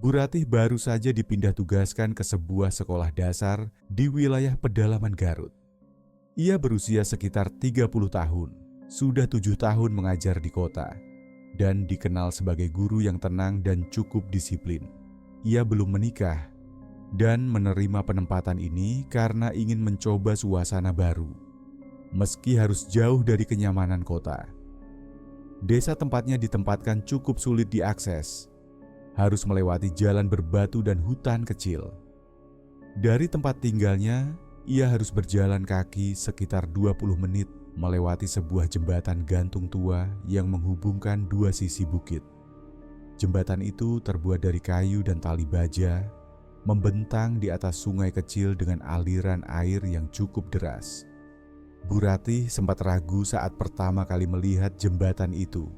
Bu Ratih baru saja dipindah tugaskan ke sebuah sekolah dasar di wilayah pedalaman Garut. Ia berusia sekitar 30 tahun, sudah 7 tahun mengajar di kota, dan dikenal sebagai guru yang tenang dan cukup disiplin. Ia belum menikah dan menerima penempatan ini karena ingin mencoba suasana baru, meski harus jauh dari kenyamanan kota. Desa tempatnya ditempatkan cukup sulit diakses, harus melewati jalan berbatu dan hutan kecil. Dari tempat tinggalnya, ia harus berjalan kaki sekitar 20 menit melewati sebuah jembatan gantung tua yang menghubungkan dua sisi bukit. Jembatan itu terbuat dari kayu dan tali baja, membentang di atas sungai kecil dengan aliran air yang cukup deras. Bu Ratih sempat ragu saat pertama kali melihat jembatan itu.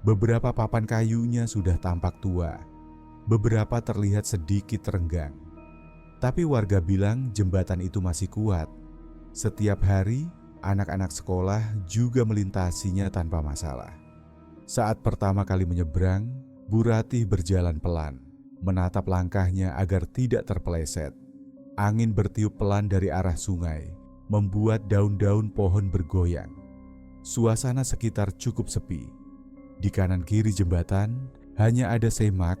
Beberapa papan kayunya sudah tampak tua, beberapa terlihat sedikit renggang. Tapi warga bilang jembatan itu masih kuat. Setiap hari, anak-anak sekolah juga melintasinya tanpa masalah. Saat pertama kali menyeberang, Bu Ratih berjalan pelan, menatap langkahnya agar tidak terpeleset. Angin bertiup pelan dari arah sungai, membuat daun-daun pohon bergoyang. Suasana sekitar cukup sepi. Di kanan kiri jembatan, hanya ada semak,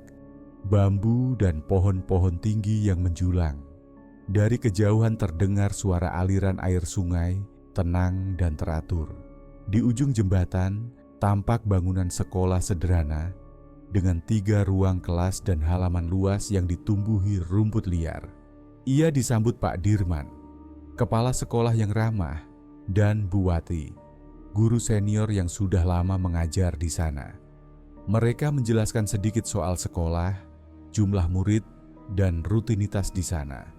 bambu dan pohon-pohon tinggi yang menjulang. Dari kejauhan terdengar suara aliran air sungai, tenang dan teratur. Di ujung jembatan, tampak bangunan sekolah sederhana dengan 3 ruang kelas dan halaman luas yang ditumbuhi rumput liar. Ia disambut Pak Dirman, kepala sekolah yang ramah, dan Bu Wati, guru senior yang sudah lama mengajar di sana. Mereka menjelaskan sedikit soal sekolah, jumlah murid, dan rutinitas di sana.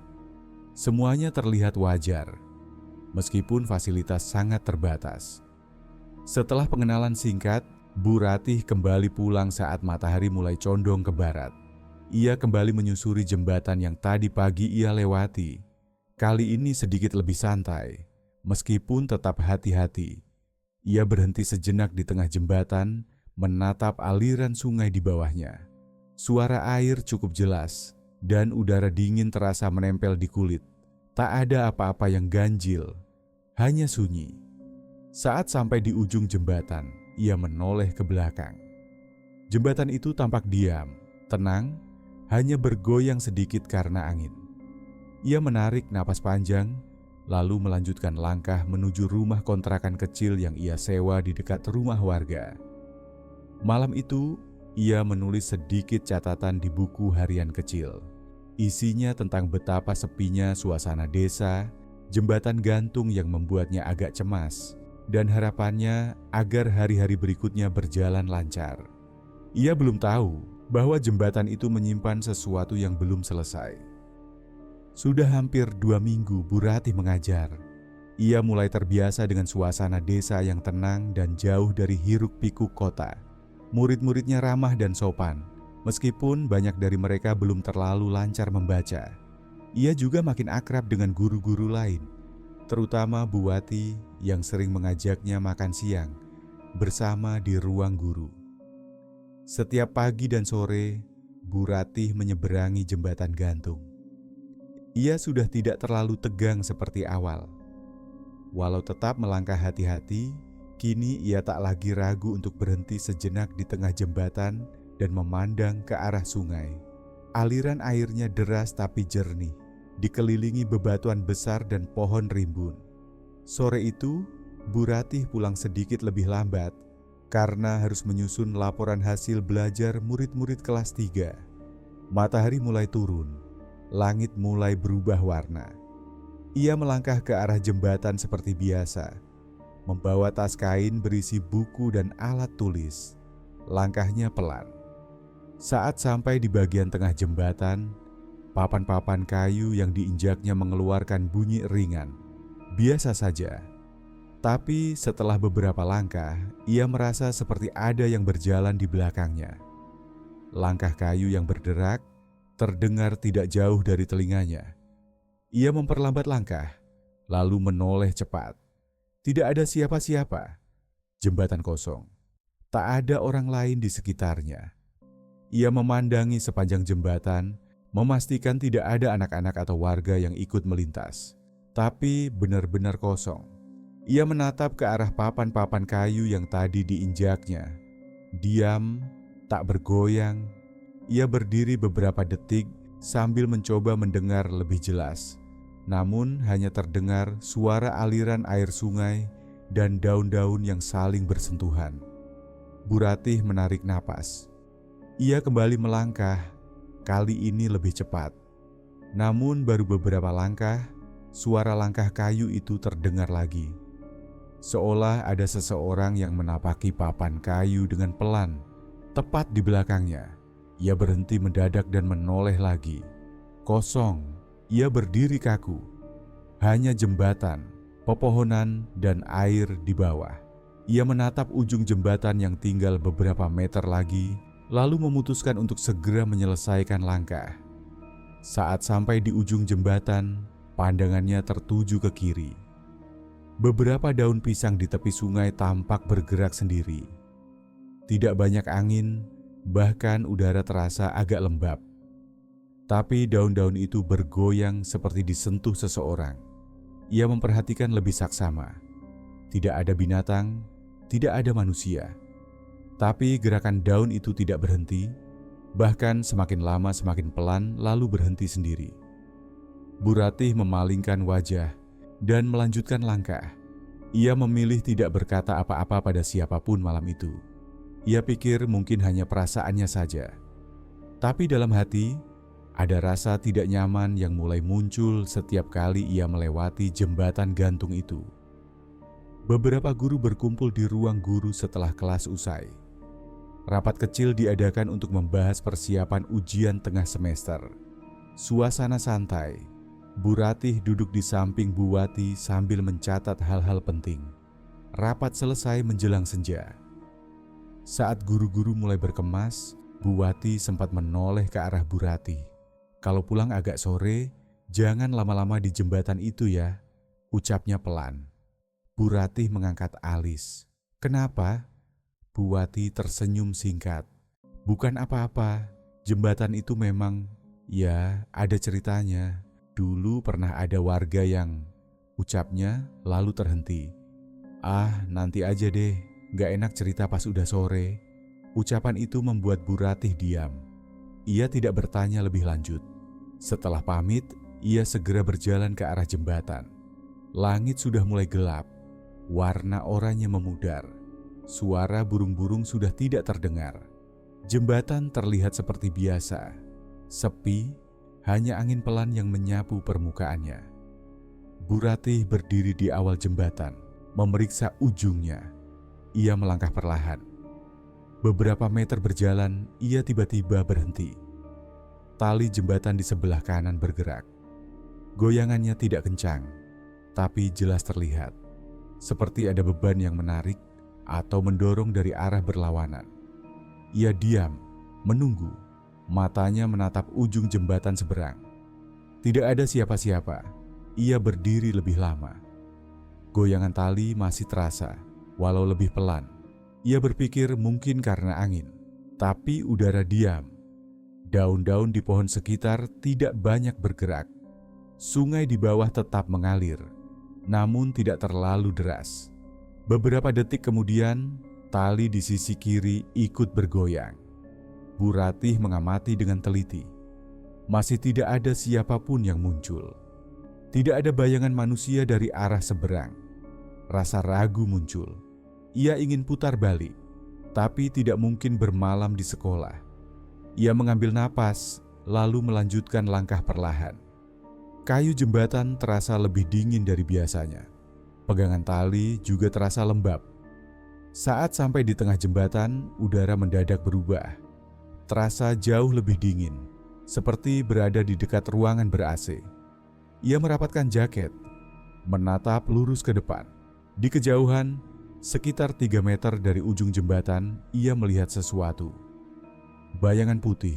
Semuanya terlihat wajar, meskipun fasilitas sangat terbatas. Setelah pengenalan singkat, Bu Ratih kembali pulang saat matahari mulai condong ke barat. Ia kembali menyusuri jembatan yang tadi pagi ia lewati. Kali ini sedikit lebih santai, meskipun tetap hati-hati. Ia berhenti sejenak di tengah jembatan, menatap aliran sungai di bawahnya. Suara air cukup jelas, dan udara dingin terasa menempel di kulit. Tak ada apa-apa yang ganjil, hanya sunyi. Saat sampai di ujung jembatan, ia menoleh ke belakang. Jembatan itu tampak diam, tenang, hanya bergoyang sedikit karena angin. Ia menarik napas panjang, lalu melanjutkan langkah menuju rumah kontrakan kecil yang ia sewa di dekat rumah warga. Malam itu, ia menulis sedikit catatan di buku harian kecil. Isinya tentang betapa sepinya suasana desa, jembatan gantung yang membuatnya agak cemas, dan harapannya agar hari-hari berikutnya berjalan lancar. Ia belum tahu bahwa jembatan itu menyimpan sesuatu yang belum selesai. Sudah hampir 2 minggu Bu Ratih mengajar. Ia mulai terbiasa dengan suasana desa yang tenang dan jauh dari hiruk-pikuk kota. Murid-muridnya ramah dan sopan, meskipun banyak dari mereka belum terlalu lancar membaca. Ia juga makin akrab dengan guru-guru lain, terutama Bu Wati yang sering mengajaknya makan siang bersama di ruang guru. Setiap pagi dan sore, Bu Ratih menyeberangi jembatan gantung. Ia sudah tidak terlalu tegang seperti awal. Walau tetap melangkah hati-hati, kini ia tak lagi ragu untuk berhenti sejenak di tengah jembatan dan memandang ke arah sungai. Aliran airnya deras tapi jernih, dikelilingi bebatuan besar dan pohon rimbun. Sore itu, Bu Ratih pulang sedikit lebih lambat karena harus menyusun laporan hasil belajar murid-murid kelas 3. Matahari mulai turun. Langit mulai berubah warna. Ia melangkah ke arah jembatan seperti biasa, membawa tas kain berisi buku dan alat tulis. Langkahnya pelan. Saat sampai di bagian tengah jembatan, papan-papan kayu yang diinjaknya mengeluarkan bunyi ringan. Biasa saja. Tapi setelah beberapa langkah, ia merasa seperti ada yang berjalan di belakangnya. Langkah kayu yang berderak terdengar tidak jauh dari telinganya. Ia memperlambat langkah, lalu menoleh cepat. Tidak ada siapa-siapa. Jembatan kosong. Tak ada orang lain di sekitarnya. Ia memandangi sepanjang jembatan, memastikan tidak ada anak-anak atau warga yang ikut melintas. Tapi benar-benar kosong. Ia menatap ke arah papan-papan kayu yang tadi diinjaknya. Diam, tak bergoyang. Ia berdiri beberapa detik sambil mencoba mendengar lebih jelas. Namun hanya terdengar suara aliran air sungai dan daun-daun yang saling bersentuhan. Bu Ratih menarik napas. Ia kembali melangkah, kali ini lebih cepat. Namun baru beberapa langkah, suara langkah kayu itu terdengar lagi. Seolah ada seseorang yang menapaki papan kayu dengan pelan. Tepat di belakangnya, ia berhenti mendadak dan menoleh lagi. Kosong, ia berdiri kaku. Hanya jembatan, pepohonan, dan air di bawah. Ia menatap ujung jembatan yang tinggal beberapa meter lagi, lalu memutuskan untuk segera menyelesaikan langkah. Saat sampai di ujung jembatan, pandangannya tertuju ke kiri. Beberapa daun pisang di tepi sungai tampak bergerak sendiri. Tidak banyak angin, bahkan udara terasa agak lembab. Tapi daun-daun itu bergoyang seperti disentuh seseorang. Ia memperhatikan lebih saksama. Tidak ada binatang, tidak ada manusia. Tapi gerakan daun itu tidak berhenti, bahkan semakin lama semakin pelan lalu berhenti sendiri. Bu Ratih memalingkan wajah dan melanjutkan langkah. Ia memilih tidak berkata apa-apa pada siapapun malam itu. Ia pikir mungkin hanya perasaannya saja. Tapi dalam hati, ada rasa tidak nyaman yang mulai muncul setiap kali ia melewati jembatan gantung itu. Beberapa guru berkumpul di ruang guru setelah kelas usai. Rapat kecil diadakan untuk membahas persiapan ujian tengah semester. Suasana santai. Bu Ratih duduk di samping Bu Wati sambil mencatat hal-hal penting. Rapat selesai menjelang senja. Saat guru-guru mulai berkemas, Bu Wati sempat menoleh ke arah Bu Ratih. "Kalau pulang agak sore, jangan lama-lama di jembatan itu ya," ucapnya pelan. Bu Ratih mengangkat alis. "Kenapa?" Bu Wati tersenyum singkat. "Bukan apa-apa, jembatan itu memang, ya ada ceritanya. Dulu pernah ada warga yang," ucapnya lalu terhenti. "Ah, nanti aja deh, gak enak cerita pas udah sore." Ucapan itu membuat Bu Ratih diam. Ia tidak bertanya lebih lanjut. Setelah pamit, ia segera berjalan ke arah jembatan. Langit sudah mulai gelap, warna oranye memudar. Suara burung-burung sudah tidak terdengar. Jembatan terlihat seperti biasa, sepi, hanya angin pelan yang menyapu permukaannya. Bu Ratih berdiri di awal jembatan, memeriksa ujungnya. Ia melangkah perlahan. Beberapa meter berjalan, ia tiba-tiba berhenti. Tali jembatan di sebelah kanan bergerak. Goyangannya tidak kencang, tapi jelas terlihat. Seperti ada beban yang menarik atau mendorong dari arah berlawanan. Ia diam, menunggu. Matanya menatap ujung jembatan seberang. Tidak ada siapa-siapa. Ia berdiri lebih lama. Goyangan tali masih terasa, walau lebih pelan. Ia berpikir mungkin karena angin, tapi udara diam. Daun-daun di pohon sekitar tidak banyak bergerak. Sungai di bawah tetap mengalir, namun tidak terlalu deras. Beberapa detik kemudian, tali di sisi kiri ikut bergoyang. Bu Ratih mengamati dengan teliti. Masih tidak ada siapapun yang muncul. Tidak ada bayangan manusia dari arah seberang. Rasa ragu muncul. Ia ingin putar balik, tapi tidak mungkin bermalam di sekolah. Ia mengambil napas, lalu melanjutkan langkah perlahan. Kayu jembatan terasa lebih dingin dari biasanya. Pegangan tali juga terasa lembab. Saat sampai di tengah jembatan, udara mendadak berubah. Terasa jauh lebih dingin, seperti berada di dekat ruangan ber-AC. Ia merapatkan jaket, menatap lurus ke depan. Di kejauhan, sekitar 3 meter dari ujung jembatan, ia melihat sesuatu. Bayangan putih,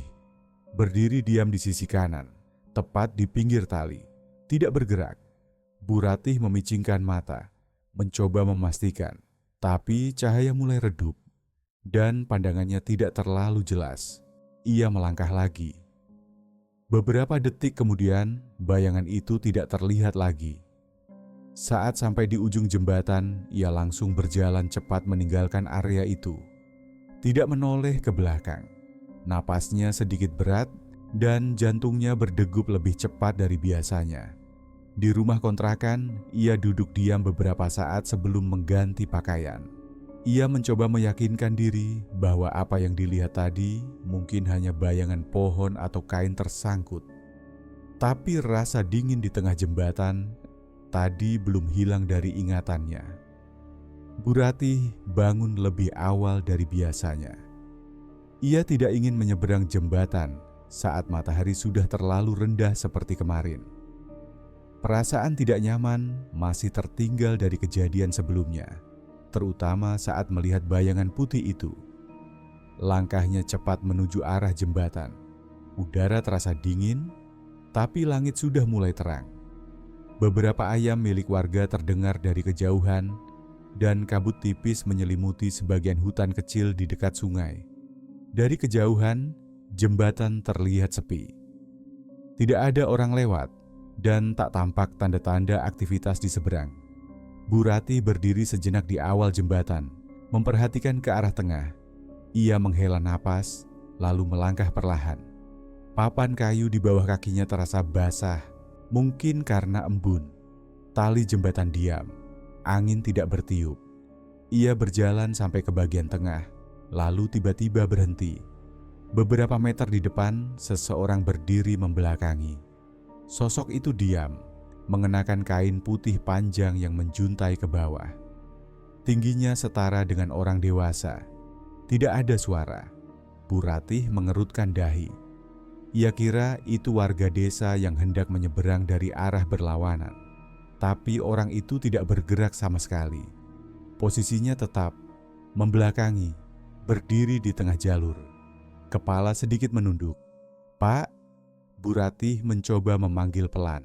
berdiri diam di sisi kanan, tepat di pinggir tali, tidak bergerak. Bu Ratih memicingkan mata, mencoba memastikan, tapi cahaya mulai redup, dan pandangannya tidak terlalu jelas. Ia melangkah lagi. Beberapa detik kemudian, bayangan itu tidak terlihat lagi. Saat sampai di ujung jembatan, ia langsung berjalan cepat meninggalkan area itu. Tidak menoleh ke belakang. Napasnya sedikit berat dan jantungnya berdegup lebih cepat dari biasanya. Di rumah kontrakan, ia duduk diam beberapa saat sebelum mengganti pakaian. Ia mencoba meyakinkan diri bahwa apa yang dilihat tadi mungkin hanya bayangan pohon atau kain tersangkut. Tapi rasa dingin di tengah jembatan tadi belum hilang dari ingatannya. Bu Ratih bangun lebih awal dari biasanya. Ia tidak ingin menyeberang jembatan saat matahari sudah terlalu rendah seperti kemarin. Perasaan tidak nyaman masih tertinggal dari kejadian sebelumnya, terutama saat melihat bayangan putih itu. Langkahnya cepat menuju arah jembatan. Udara terasa dingin, tapi langit sudah mulai terang. Beberapa ayam milik warga terdengar dari kejauhan, dan kabut tipis menyelimuti sebagian hutan kecil di dekat sungai. Dari kejauhan, jembatan terlihat sepi. Tidak ada orang lewat, dan tak tampak tanda-tanda aktivitas di seberang. Bu Ratih berdiri sejenak di awal jembatan, memperhatikan ke arah tengah. Ia menghela napas, lalu melangkah perlahan. Papan kayu di bawah kakinya terasa basah, mungkin karena embun. Tali jembatan diam, angin tidak bertiup. Ia berjalan sampai ke bagian tengah, lalu tiba-tiba berhenti. Beberapa meter di depan, seseorang berdiri membelakangi. Sosok itu diam, mengenakan kain putih panjang yang menjuntai ke bawah. Tingginya setara dengan orang dewasa. Tidak ada suara. Bu Ratih mengerutkan dahi. Ia kira itu warga desa yang hendak menyeberang dari arah berlawanan. Tapi orang itu tidak bergerak sama sekali. Posisinya tetap, membelakangi, berdiri di tengah jalur. Kepala sedikit menunduk. "Pak?" Bu Ratih mencoba memanggil pelan.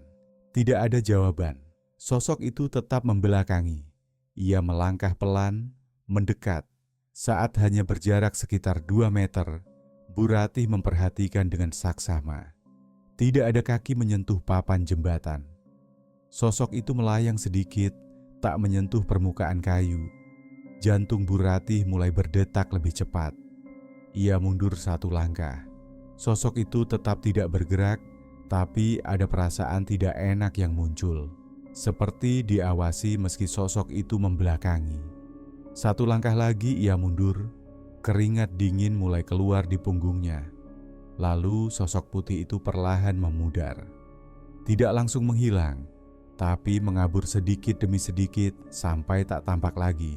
Tidak ada jawaban. Sosok itu tetap membelakangi. Ia melangkah pelan, mendekat. Saat hanya berjarak sekitar 2 meter, Bu Ratih memperhatikan dengan saksama. Tidak ada kaki menyentuh papan jembatan. Sosok itu melayang sedikit, tak menyentuh permukaan kayu. Jantung Bu Ratih mulai berdetak lebih cepat. Ia mundur 1 langkah. Sosok itu tetap tidak bergerak, tapi ada perasaan tidak enak yang muncul, seperti diawasi meski sosok itu membelakangi. 1 langkah lagi ia mundur, keringat dingin mulai keluar di punggungnya. Lalu sosok putih itu perlahan memudar. Tidak langsung menghilang, tapi mengabur sedikit demi sedikit sampai tak tampak lagi.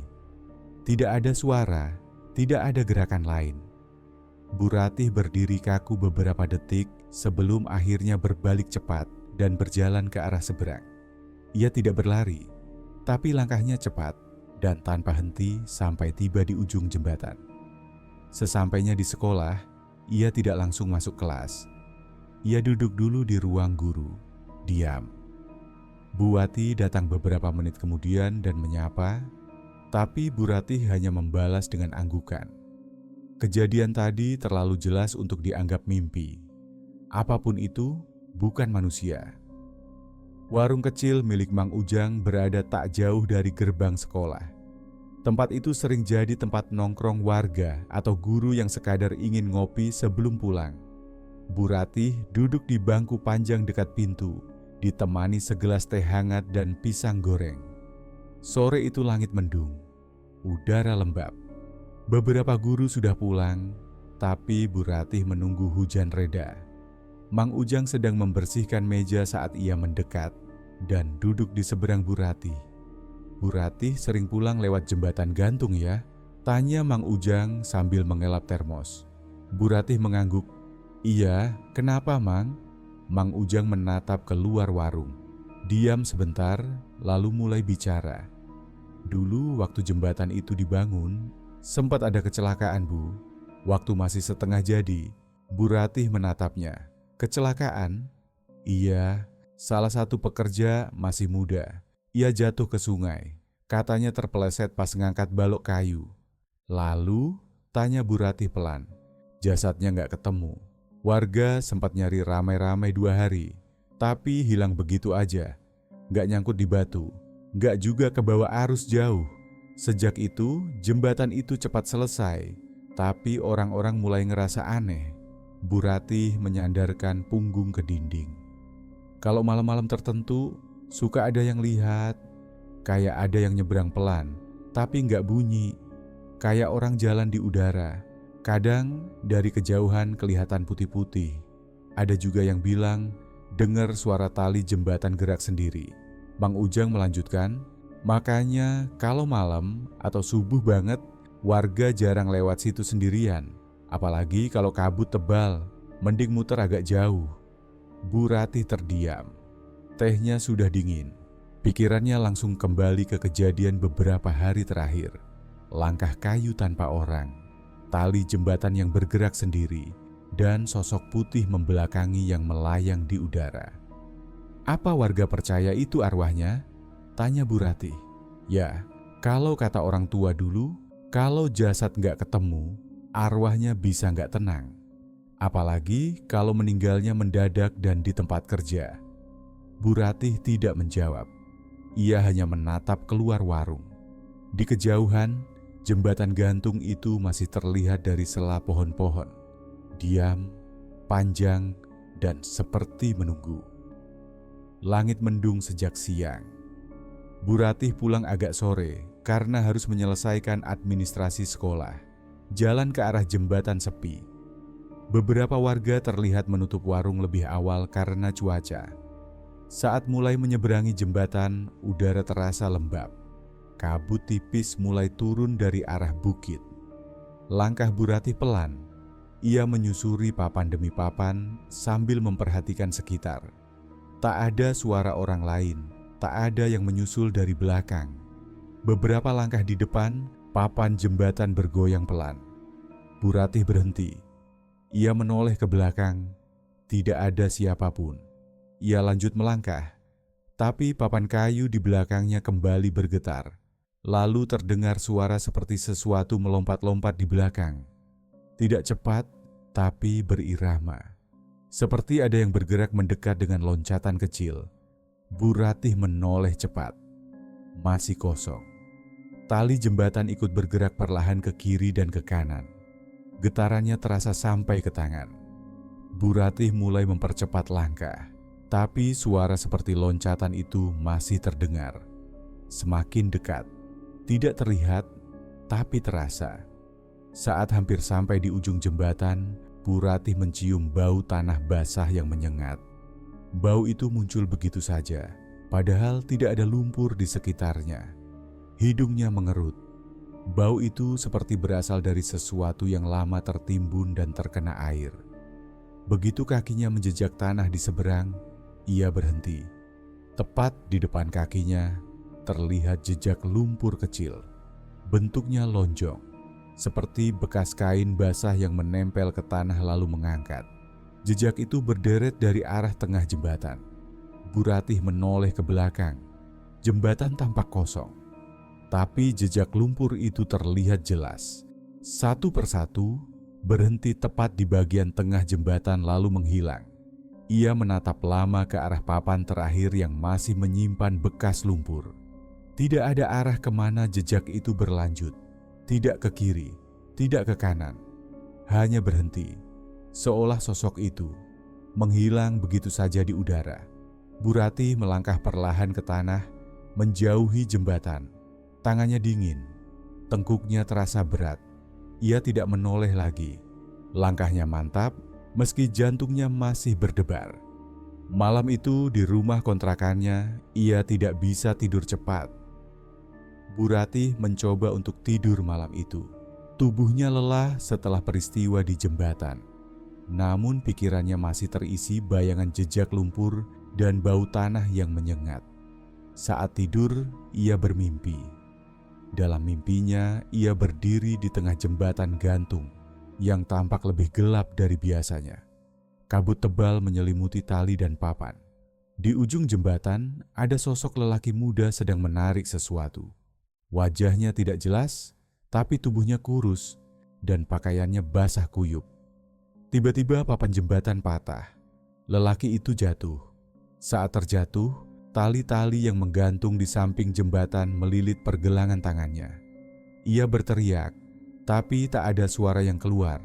Tidak ada suara, tidak ada gerakan lain. Bu Ratih berdiri kaku beberapa detik sebelum akhirnya berbalik cepat dan berjalan ke arah seberang. Ia tidak berlari, tapi langkahnya cepat dan tanpa henti sampai tiba di ujung jembatan. Sesampainya di sekolah, ia tidak langsung masuk kelas. Ia duduk dulu di ruang guru, diam. Bu Wati datang beberapa menit kemudian dan menyapa, tapi Bu Ratih hanya membalas dengan anggukan. Kejadian tadi terlalu jelas untuk dianggap mimpi. Apapun itu, bukan manusia. Warung kecil milik Mang Ujang berada tak jauh dari gerbang sekolah. Tempat itu sering jadi tempat nongkrong warga atau guru yang sekadar ingin ngopi sebelum pulang. Bu Ratih duduk di bangku panjang dekat pintu, ditemani segelas teh hangat dan pisang goreng. Sore itu langit mendung, udara lembab. Beberapa guru sudah pulang, tapi Bu Ratih menunggu hujan reda. Mang Ujang sedang membersihkan meja saat ia mendekat dan duduk di seberang Bu Ratih. "Bu Ratih sering pulang lewat jembatan gantung ya?" tanya Mang Ujang sambil mengelap termos. Bu Ratih mengangguk. "Iya, kenapa Mang?" Mang Ujang menatap keluar warung. Diam sebentar, lalu mulai bicara. "Dulu waktu jembatan itu dibangun, sempat ada kecelakaan, Bu. Waktu masih setengah jadi." Bu Ratih menatapnya. "Kecelakaan?" "Iya, salah satu pekerja masih muda. Ia jatuh ke sungai. Katanya terpeleset pas ngangkat balok kayu." "Lalu?" tanya Bu Ratih pelan. Jasadnya nggak ketemu. Warga sempat nyari ramai-ramai 2 hari, tapi hilang begitu aja. Nggak nyangkut di batu, nggak juga ke bawah arus jauh. Sejak itu, jembatan itu cepat selesai, tapi orang-orang mulai ngerasa aneh. Bu Ratih menyandarkan punggung ke dinding. Kalau malam-malam tertentu, suka ada yang lihat, kayak ada yang nyebrang pelan, tapi nggak bunyi, kayak orang jalan di udara. Kadang dari kejauhan kelihatan putih-putih. Ada juga yang bilang dengar suara tali jembatan gerak sendiri. Bang Ujang melanjutkan, makanya kalau malam atau subuh banget, warga jarang lewat situ sendirian. Apalagi kalau kabut tebal, mending muter agak jauh. Bu Ratih terdiam. Tehnya sudah dingin. Pikirannya langsung kembali ke kejadian beberapa hari terakhir. Langkah kayu tanpa orang, tali jembatan yang bergerak sendiri, dan sosok putih membelakangi yang melayang di udara. Apa warga percaya itu arwahnya? Tanya Bu Ratih. Ya, kalau kata orang tua dulu, kalau jasad nggak ketemu, arwahnya bisa nggak tenang. Apalagi kalau meninggalnya mendadak dan di tempat kerja. Bu Ratih tidak menjawab. Ia hanya menatap keluar warung. Di kejauhan, jembatan gantung itu masih terlihat dari sela pohon-pohon. Diam, panjang, dan seperti menunggu. Langit mendung sejak siang. Bu Ratih pulang agak sore karena harus menyelesaikan administrasi sekolah. Jalan ke arah jembatan sepi. Beberapa warga terlihat menutup warung lebih awal karena cuaca. Saat mulai menyeberangi jembatan, udara terasa lembab. Kabut tipis mulai turun dari arah bukit. Langkah Bu Ratih pelan. Ia menyusuri papan demi papan sambil memperhatikan sekitar. Tak ada suara orang lain, tak ada yang menyusul dari belakang. Beberapa langkah di depan, papan jembatan bergoyang pelan. Bu Ratih berhenti. Ia menoleh ke belakang. Tidak ada siapapun. Ia lanjut melangkah, tapi papan kayu di belakangnya kembali bergetar. Lalu terdengar suara seperti sesuatu melompat-lompat di belakang. Tidak cepat, tapi berirama. Seperti ada yang bergerak mendekat dengan loncatan kecil. Bu Ratih menoleh cepat. Masih kosong. Tali jembatan ikut bergerak perlahan ke kiri dan ke kanan. Getarannya terasa sampai ke tangan. Bu Ratih mulai mempercepat langkah, tapi suara seperti loncatan itu masih terdengar. Semakin dekat. Tidak terlihat, tapi terasa. Saat hampir sampai di ujung jembatan, Bu Ratih mencium bau tanah basah yang menyengat. Bau itu muncul begitu saja, padahal tidak ada lumpur di sekitarnya. Hidungnya mengerut. Bau itu seperti berasal dari sesuatu yang lama tertimbun dan terkena air. Begitu kakinya menjejak tanah di seberang, ia berhenti. Tepat di depan kakinya, terlihat jejak lumpur kecil. Bentuknya lonjong, seperti bekas kain basah yang menempel ke tanah lalu mengangkat. Jejak itu berderet dari arah tengah jembatan. Bu Ratih menoleh ke belakang. Jembatan tampak kosong, tapi jejak lumpur itu terlihat jelas. Satu persatu berhenti tepat di bagian tengah jembatan lalu menghilang. Ia menatap lama ke arah papan terakhir yang masih menyimpan bekas lumpur. Tidak ada arah kemana jejak itu berlanjut. Tidak ke kiri, tidak ke kanan. Hanya berhenti, seolah sosok itu menghilang begitu saja di udara. Bu Ratih melangkah perlahan ke tanah, menjauhi jembatan. Tangannya dingin, tengkuknya terasa berat. Ia tidak menoleh lagi. Langkahnya mantap, meski jantungnya masih berdebar. Malam itu di rumah kontrakannya, ia tidak bisa tidur cepat. Bu Ratih mencoba untuk tidur malam itu. Tubuhnya lelah setelah peristiwa di jembatan. Namun pikirannya masih terisi bayangan jejak lumpur dan bau tanah yang menyengat. Saat tidur, ia bermimpi. Dalam mimpinya, ia berdiri di tengah jembatan gantung yang tampak lebih gelap dari biasanya. Kabut tebal menyelimuti tali dan papan. Di ujung jembatan, ada sosok lelaki muda sedang menarik sesuatu. Wajahnya tidak jelas, tapi tubuhnya kurus dan pakaiannya basah kuyup. Tiba-tiba papan jembatan patah. Lelaki itu jatuh. Saat terjatuh, tali-tali yang menggantung di samping jembatan melilit pergelangan tangannya. Ia berteriak, tapi tak ada suara yang keluar.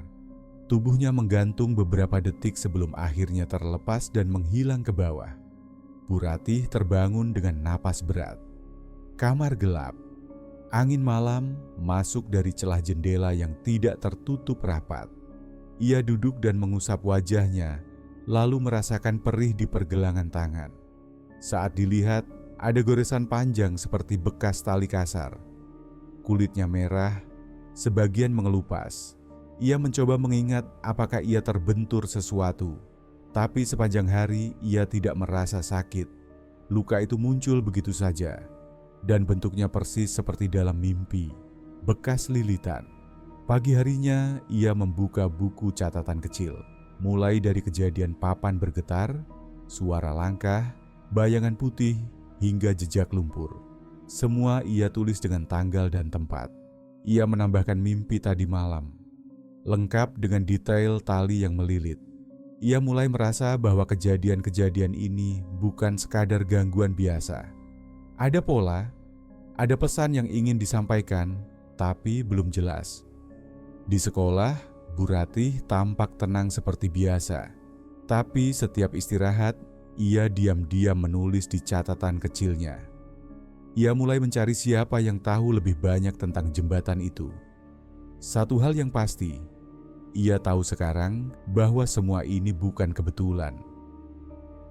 Tubuhnya menggantung beberapa detik sebelum akhirnya terlepas dan menghilang ke bawah. Bu Ratih terbangun dengan napas berat. Kamar gelap. Angin malam masuk dari celah jendela yang tidak tertutup rapat. Ia duduk dan mengusap wajahnya, lalu merasakan perih di pergelangan tangan. Saat dilihat, ada goresan panjang seperti bekas tali kasar. Kulitnya merah, sebagian mengelupas. Ia mencoba mengingat apakah ia terbentur sesuatu, tapi sepanjang hari ia tidak merasa sakit. Luka itu muncul begitu saja, dan bentuknya persis seperti dalam mimpi, bekas lilitan. Pagi harinya ia membuka buku catatan kecil, mulai dari kejadian papan bergetar, suara langkah, bayangan putih, hingga jejak lumpur. Semua ia tulis dengan tanggal dan tempat. Ia menambahkan mimpi tadi malam, lengkap dengan detail tali yang melilit. Ia mulai merasa bahwa kejadian-kejadian ini bukan sekadar gangguan biasa. Ada pola, ada pesan yang ingin disampaikan, tapi belum jelas. Di sekolah, Bu Ratih tampak tenang seperti biasa. Tapi setiap istirahat, ia diam-diam menulis di catatan kecilnya. Ia mulai mencari siapa yang tahu lebih banyak tentang jembatan itu. Satu hal yang pasti, ia tahu sekarang bahwa semua ini bukan kebetulan.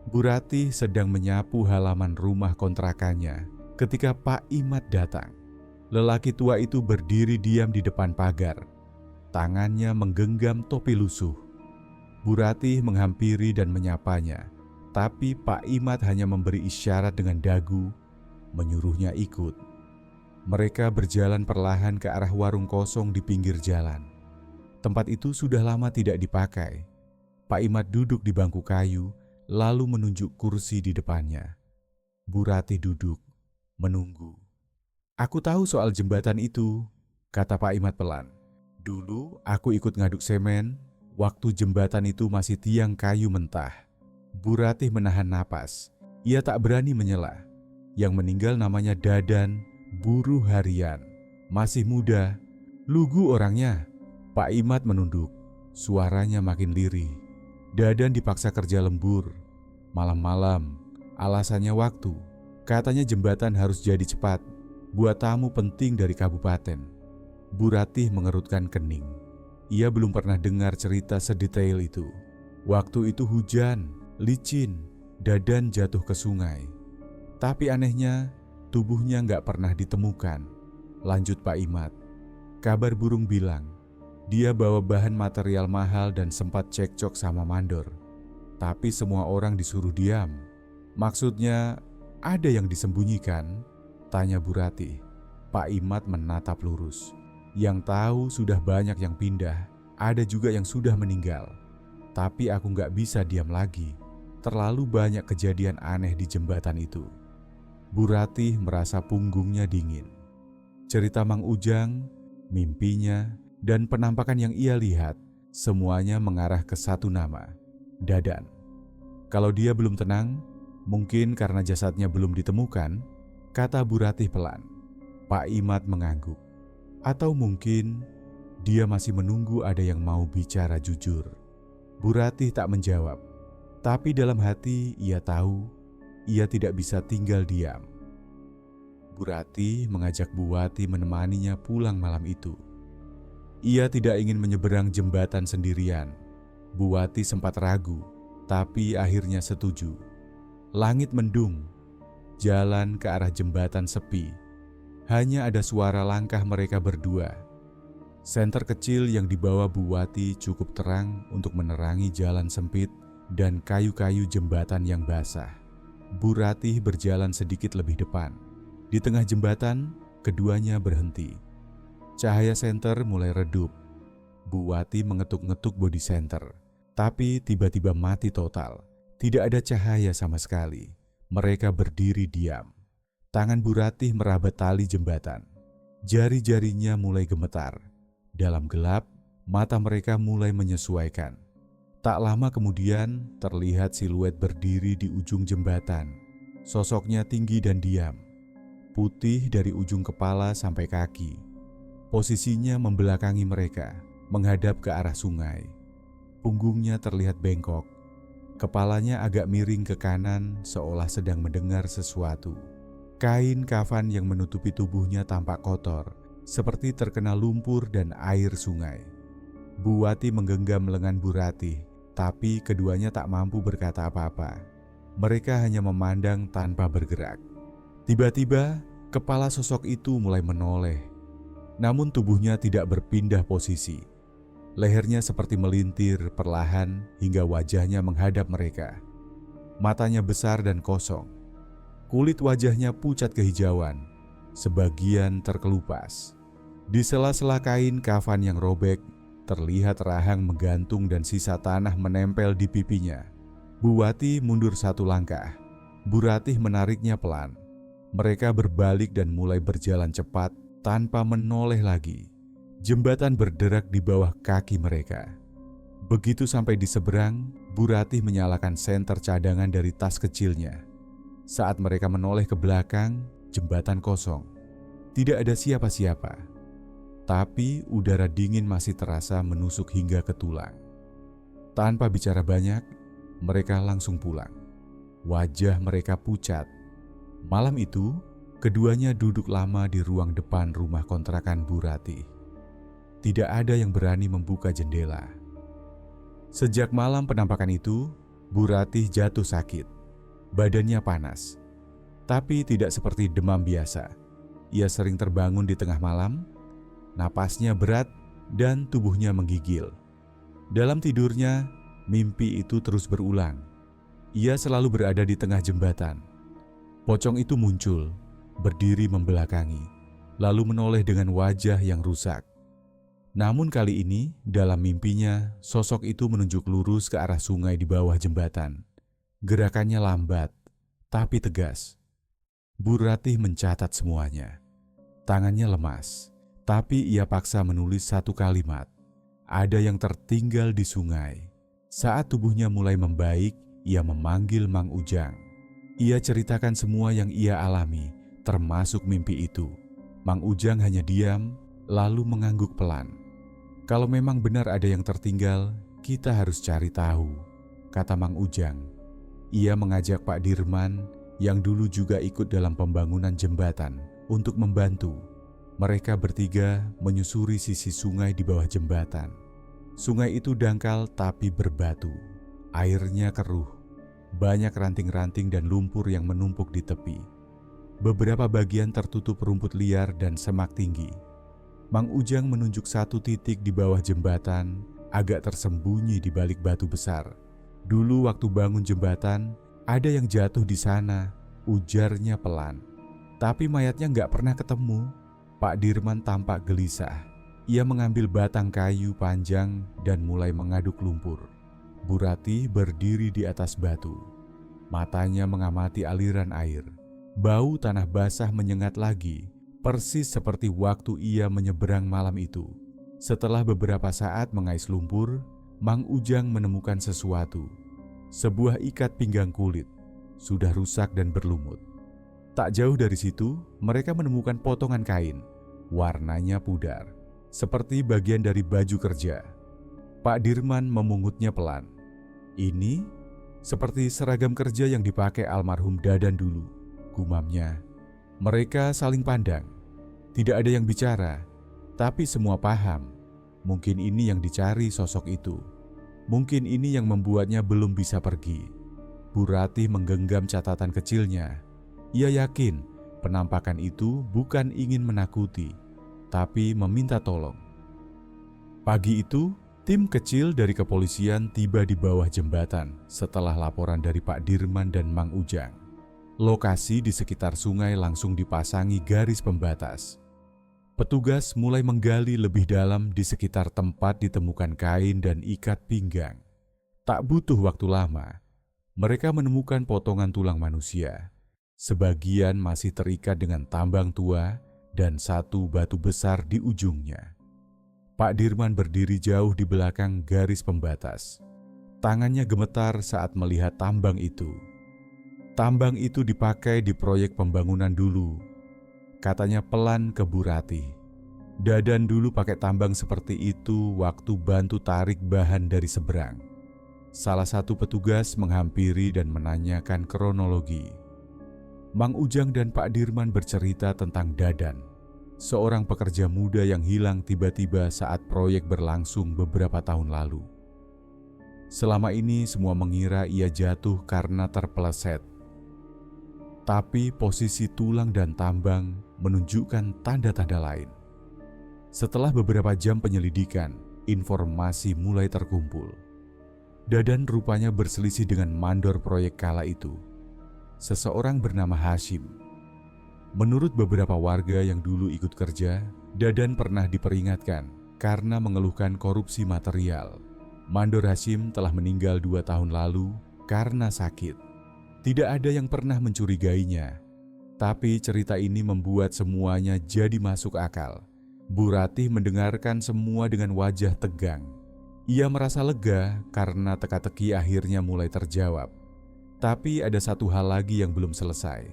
Bu Ratih sedang menyapu halaman rumah kontrakannya ketika Pak Imad datang. Lelaki tua itu berdiri diam di depan pagar. Tangannya menggenggam topi lusuh. Bu Ratih menghampiri dan menyapanya, tapi Pak Imad hanya memberi isyarat dengan dagu, menyuruhnya ikut. Mereka berjalan perlahan ke arah warung kosong di pinggir jalan. Tempat itu sudah lama tidak dipakai. Pak Imad duduk di bangku kayu, lalu menunjuk kursi di depannya. Bu Ratih duduk, menunggu. "Aku tahu soal jembatan itu," kata Pak Imad pelan. "Dulu aku ikut ngaduk semen, waktu jembatan itu masih tiang kayu mentah." Bu Ratih menahan napas. Ia tak berani menyela. Yang meninggal namanya Dadan, buruh harian. Masih muda, lugu orangnya. Pak Imad menunduk, suaranya makin lirih. Dadan dipaksa kerja lembur. Malam-malam, alasannya waktu. Katanya jembatan harus jadi cepat, buat tamu penting dari kabupaten. Bu Ratih mengerutkan kening. Ia belum pernah dengar cerita sedetail itu. Waktu itu hujan, licin, Dadan jatuh ke sungai. Tapi anehnya, tubuhnya nggak pernah ditemukan. Lanjut Pak Imad. Kabar burung bilang, dia bawa bahan material mahal dan sempat cekcok sama mandor. Tapi semua orang disuruh diam. Maksudnya, ada yang disembunyikan? Tanya Bu Ratih. Pak Imad menatap lurus. Yang tahu sudah banyak yang pindah, ada juga yang sudah meninggal. Tapi aku nggak bisa diam lagi. Terlalu banyak kejadian aneh di jembatan itu. Bu Ratih merasa punggungnya dingin. Cerita Mang Ujang, mimpinya, dan penampakan yang ia lihat, semuanya mengarah ke satu nama, Dadan. Kalau dia belum tenang, mungkin karena jasadnya belum ditemukan, kata Bu Ratih pelan. Pak Imad mengangguk. Atau mungkin dia masih menunggu ada yang mau bicara jujur. Bu Ratih tak menjawab, tapi dalam hati ia tahu ia tidak bisa tinggal diam. Bu Ratih mengajak Bu Wati menemaninya pulang malam itu. Ia tidak ingin menyeberang jembatan sendirian. Bu Wati sempat ragu, tapi akhirnya setuju. Langit mendung, jalan ke arah jembatan sepi. Hanya ada suara langkah mereka berdua. Senter kecil yang dibawa Bu Wati cukup terang untuk menerangi jalan sempit dan kayu-kayu jembatan yang basah. Bu Ratih berjalan sedikit lebih depan. Di tengah jembatan, keduanya berhenti. Cahaya senter mulai redup. Bu Wati mengetuk-ngetuk bodi senter, tapi tiba-tiba mati total. Tidak ada cahaya sama sekali. Mereka berdiri diam. Tangan Bu Ratih merabat tali jembatan. Jari-jarinya mulai gemetar. Dalam gelap, mata mereka mulai menyesuaikan. Tak lama kemudian terlihat siluet berdiri di ujung jembatan. Sosoknya tinggi dan diam, putih dari ujung kepala sampai kaki. Posisinya membelakangi mereka, menghadap ke arah sungai. Punggungnya terlihat bengkok, kepalanya agak miring ke kanan seolah sedang mendengar sesuatu. Kain kafan yang menutupi tubuhnya tampak kotor, seperti terkena lumpur dan air sungai. Bu Wati menggenggam lengan Bu Ratih, tapi keduanya tak mampu berkata apa-apa. Mereka hanya memandang tanpa bergerak. Tiba-tiba, kepala sosok itu mulai menoleh. Namun tubuhnya tidak berpindah posisi. Lehernya seperti melintir perlahan hingga wajahnya menghadap mereka. Matanya besar dan kosong. Kulit wajahnya pucat kehijauan, sebagian terkelupas. Di sela-sela kain kafan yang robek, terlihat rahang menggantung dan sisa tanah menempel di pipinya. Bu Wati mundur satu langkah. Bu Ratih menariknya pelan. Mereka berbalik dan mulai berjalan cepat tanpa menoleh lagi. Jembatan berderak di bawah kaki mereka. Begitu sampai di seberang, Bu Ratih menyalakan senter cadangan dari tas kecilnya. Saat mereka menoleh ke belakang, jembatan kosong. Tidak ada siapa-siapa. Tapi udara dingin masih terasa menusuk hingga ke tulang. Tanpa bicara banyak, mereka langsung pulang. Wajah mereka pucat. Malam itu, keduanya duduk lama di ruang depan rumah kontrakan Bu Ratih. Tidak ada yang berani membuka jendela. Sejak malam penampakan itu, Bu Ratih jatuh sakit. Badannya panas, tapi tidak seperti demam biasa. Ia sering terbangun di tengah malam, napasnya berat dan tubuhnya menggigil. Dalam tidurnya, mimpi itu terus berulang. Ia selalu berada di tengah jembatan. Pocong itu muncul, berdiri membelakangi, lalu menoleh dengan wajah yang rusak. Namun kali ini, dalam mimpinya, sosok itu menunjuk lurus ke arah sungai di bawah jembatan. Gerakannya lambat, tapi tegas. Bu Ratih mencatat semuanya. Tangannya lemas, tapi ia paksa menulis satu kalimat. Ada yang tertinggal di sungai. Saat tubuhnya mulai membaik, ia memanggil Mang Ujang. Ia ceritakan semua yang ia alami, termasuk mimpi itu. Mang Ujang hanya diam, lalu mengangguk pelan. Kalau memang benar ada yang tertinggal, kita harus cari tahu, kata Mang Ujang. Ia mengajak Pak Dirman, yang dulu juga ikut dalam pembangunan jembatan, untuk membantu. Mereka bertiga menyusuri sisi sungai di bawah jembatan. Sungai itu dangkal tapi berbatu. Airnya keruh. Banyak ranting-ranting dan lumpur yang menumpuk di tepi. Beberapa bagian tertutup rumput liar dan semak tinggi. Mang Ujang menunjuk satu titik di bawah jembatan, agak tersembunyi di balik batu besar. Dulu waktu bangun jembatan, ada yang jatuh di sana, ujarnya pelan. Tapi mayatnya nggak pernah ketemu. Pak Dirman tampak gelisah. Ia mengambil batang kayu panjang dan mulai mengaduk lumpur. Bu Ratih berdiri di atas batu. Matanya mengamati aliran air. Bau tanah basah menyengat lagi, persis seperti waktu ia menyeberang malam itu. Setelah beberapa saat mengais lumpur, Mang Ujang menemukan sesuatu. Sebuah ikat pinggang kulit, sudah rusak dan berlumut. Tak jauh dari situ, mereka menemukan potongan kain. Warnanya pudar, seperti bagian dari baju kerja. Pak Dirman memungutnya pelan. Ini seperti seragam kerja yang dipakai almarhum Dadan dulu, gumamnya. Mereka saling pandang. Tidak ada yang bicara, tapi semua paham. Mungkin ini yang dicari sosok itu. Mungkin ini yang membuatnya belum bisa pergi. Bu Ratih menggenggam catatan kecilnya. Ia yakin penampakan itu bukan ingin menakuti, tapi meminta tolong. Pagi itu, tim kecil dari kepolisian tiba di bawah jembatan setelah laporan dari Pak Dirman dan Mang Ujang. Lokasi di sekitar sungai langsung dipasangi garis pembatas. Petugas mulai menggali lebih dalam di sekitar tempat ditemukan kain dan ikat pinggang. Tak butuh waktu lama, mereka menemukan potongan tulang manusia. Sebagian masih terikat dengan tambang tua dan satu batu besar di ujungnya. Pak Dirman berdiri jauh di belakang garis pembatas. Tangannya gemetar saat melihat tambang itu. Tambang itu dipakai di proyek pembangunan dulu. Katanya pelan ke Bu Ratih. Dadan dulu pakai tambang seperti itu waktu bantu tarik bahan dari seberang. Salah satu petugas menghampiri dan menanyakan kronologi. Mang Ujang dan Pak Dirman bercerita tentang Dadan, seorang pekerja muda yang hilang tiba-tiba saat proyek berlangsung beberapa tahun lalu. Selama ini semua mengira ia jatuh karena terpeleset. Tapi posisi tulang dan tambang menunjukkan tanda-tanda lain. Setelah beberapa jam penyelidikan, informasi mulai terkumpul. Dadan rupanya berselisih dengan mandor proyek kala itu, seseorang bernama Hashim. Menurut beberapa warga yang dulu ikut kerja, Dadan pernah diperingatkan karena mengeluhkan korupsi material. Mandor Hashim telah meninggal 2 tahun lalu karena sakit. Tidak ada yang pernah mencurigainya, tapi cerita ini membuat semuanya jadi masuk akal. Bu Ratih mendengarkan semua dengan wajah tegang. Ia merasa lega karena teka-teki akhirnya mulai terjawab. Tapi ada satu hal lagi yang belum selesai.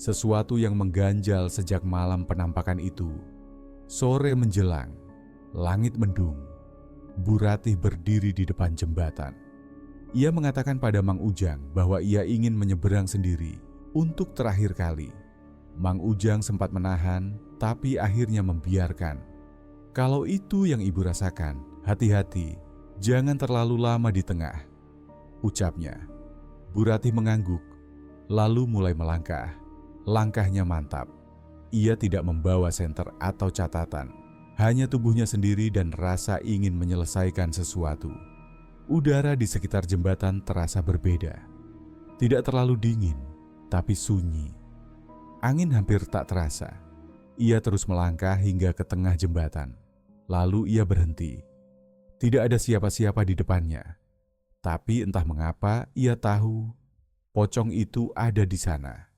Sesuatu yang mengganjal sejak malam penampakan itu. Sore menjelang, langit mendung. Bu Ratih berdiri di depan jembatan. Ia mengatakan pada Mang Ujang bahwa ia ingin menyeberang sendiri untuk terakhir kali. Mang Ujang sempat menahan, tapi akhirnya membiarkan. Kalau itu yang ibu rasakan, hati-hati, jangan terlalu lama di tengah, ucapnya. Bu Ratih mengangguk, lalu mulai melangkah. Langkahnya mantap. Ia tidak membawa senter atau catatan, hanya tubuhnya sendiri dan rasa ingin menyelesaikan sesuatu. Udara di sekitar jembatan terasa berbeda. Tidak terlalu dingin, tapi sunyi. Angin hampir tak terasa. Ia terus melangkah hingga ke tengah jembatan. Lalu ia berhenti. Tidak ada siapa-siapa di depannya. Tapi entah mengapa ia tahu pocong itu ada di sana.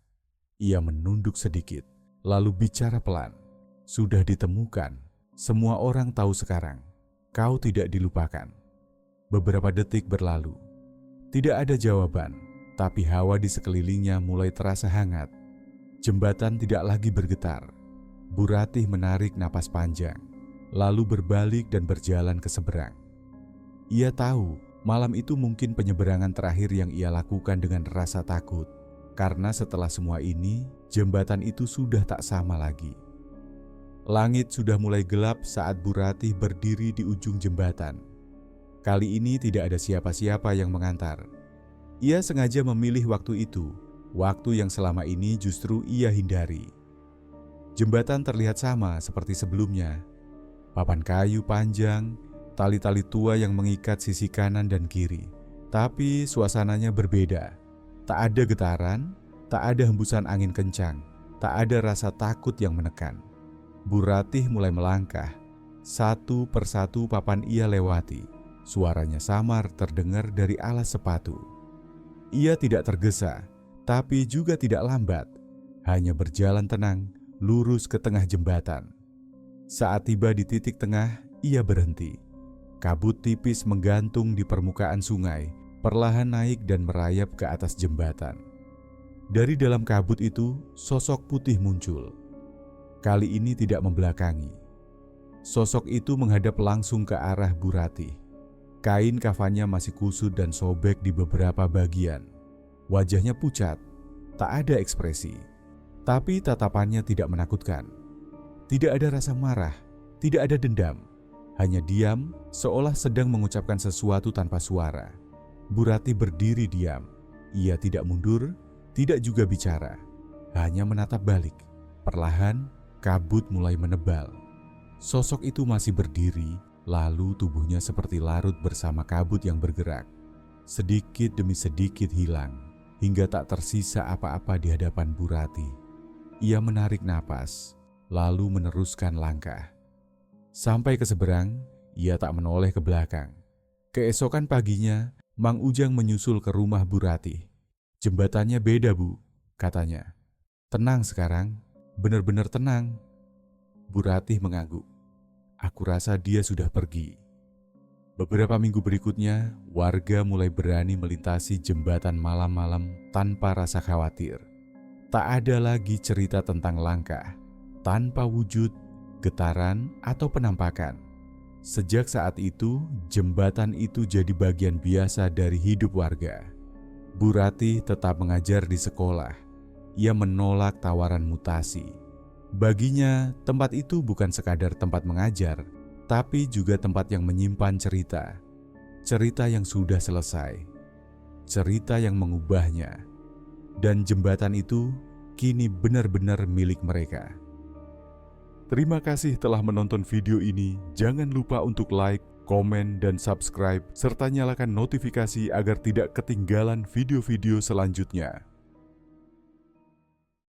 Ia menunduk sedikit, lalu bicara pelan. Sudah ditemukan, semua orang tahu sekarang. Kau tidak dilupakan. Beberapa detik berlalu. Tidak ada jawaban, tapi hawa di sekelilingnya mulai terasa hangat. Jembatan tidak lagi bergetar. Bu Ratih menarik napas panjang, lalu berbalik dan berjalan ke seberang. Ia tahu malam itu mungkin penyeberangan terakhir yang ia lakukan dengan rasa takut, karena setelah semua ini, jembatan itu sudah tak sama lagi. Langit sudah mulai gelap saat Bu Ratih berdiri di ujung jembatan. Kali ini tidak ada siapa-siapa yang mengantar. Ia sengaja memilih waktu itu, waktu yang selama ini justru ia hindari. Jembatan terlihat sama seperti sebelumnya. Papan kayu panjang, tali-tali tua yang mengikat sisi kanan dan kiri. Tapi suasananya berbeda. Tak ada getaran, tak ada hembusan angin kencang, tak ada rasa takut yang menekan. Bu Ratih mulai melangkah. Satu persatu papan ia lewati. Suaranya samar terdengar dari alas sepatu. Ia tidak tergesa, tapi juga tidak lambat. Hanya berjalan tenang, lurus ke tengah jembatan. Saat tiba di titik tengah, ia berhenti. Kabut tipis menggantung di permukaan sungai, perlahan naik dan merayap ke atas jembatan. Dari dalam kabut itu, sosok putih muncul. Kali ini tidak membelakangi. Sosok itu menghadap langsung ke arah Bu Ratih. Kain kafannya masih kusut dan sobek di beberapa bagian. Wajahnya pucat, tak ada ekspresi. Tapi tatapannya tidak menakutkan. Tidak ada rasa marah, tidak ada dendam. Hanya diam, seolah sedang mengucapkan sesuatu tanpa suara. Bu Ratih berdiri diam. Ia tidak mundur, tidak juga bicara. Hanya menatap balik. Perlahan, kabut mulai menebal. Sosok itu masih berdiri, lalu tubuhnya seperti larut bersama kabut yang bergerak. Sedikit demi sedikit hilang, hingga tak tersisa apa-apa di hadapan Bu Ratih. Ia menarik napas, lalu meneruskan langkah. Sampai ke seberang, ia tak menoleh ke belakang. Keesokan paginya, Mang Ujang menyusul ke rumah Bu Ratih. "Jembatannya beda, Bu," katanya. "Tenang sekarang, benar-benar tenang." Bu Ratih mengangguk. "Aku rasa dia sudah pergi." Beberapa minggu berikutnya, warga mulai berani melintasi jembatan malam-malam tanpa rasa khawatir. Tak ada lagi cerita tentang langkah, tanpa wujud, getaran, atau penampakan. Sejak saat itu, jembatan itu jadi bagian biasa dari hidup warga. Bu Ratih tetap mengajar di sekolah. Ia menolak tawaran mutasi. Baginya, tempat itu bukan sekadar tempat mengajar, tapi juga tempat yang menyimpan cerita. Cerita yang sudah selesai. Cerita yang mengubahnya. Dan jembatan itu kini benar-benar milik mereka. Terima kasih telah menonton video ini. Jangan lupa untuk like, komen, dan subscribe, serta nyalakan notifikasi agar tidak ketinggalan video-video selanjutnya.